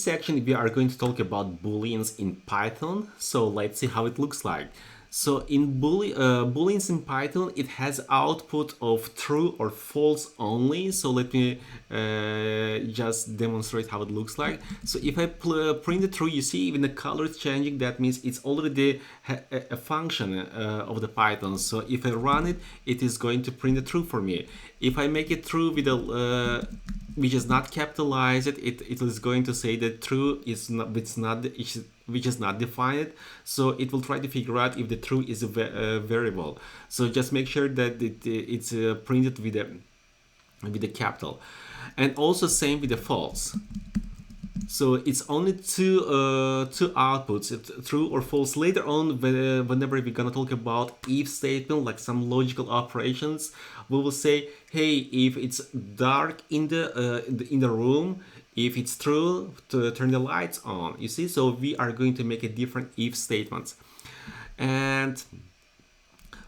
section, we are going to talk about Booleans in Python. So let's see how it looks like. So in Booleans in Python, it has output of true or false only. So let me just demonstrate how it looks like. So if I print the true, you see even the color is changing. That means it's already a function of the Python. So if I run it, it is going to print the true for me. If I make it true with a which is not capitalized, it is going to say that true is not, which is not defined. So it will try to figure out if the true is a variable. So just make sure that it's printed with the capital, and also same with the false. So it's only two outputs, true or false. Later on, whenever we're gonna talk about if statement, like some logical operations, we will say, hey, if it's dark in the room, if it's true, to turn the lights on. You see, so we are going to make a different if statements. And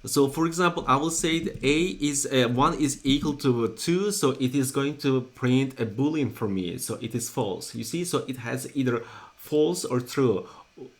so for example, I will say that a is 1 is equal to 2, so it is going to print a boolean for me, so it is false. You see, so it has either false or true,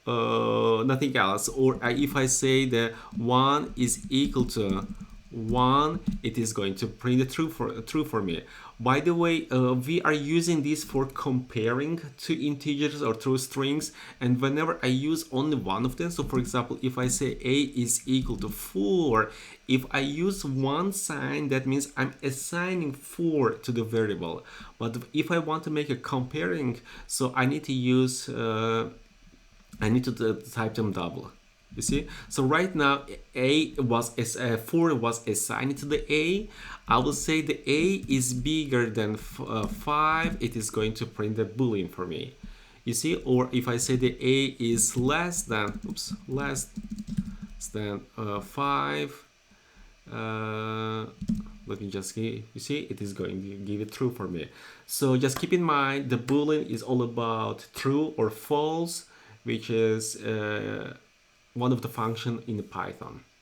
nothing else. Or if I say that 1 is equal to 1, it is going to print a true for me. By the way, we are using this for comparing two integers or two strings, and whenever I use only one of them, so for example, if I say a is equal to 4, if I use one sign, that means I'm assigning 4 to the variable. But if I want to make a comparing, so I need to use type them double. You see, so right now a was 4 was assigned to the a. I will say the a is bigger than 5. It is going to print the boolean for me. You see, or if I say the a is less than 5. Let me just see. You see, it is going to give it true for me. So just keep in mind the boolean is all about true or false, which is one of the function in Python.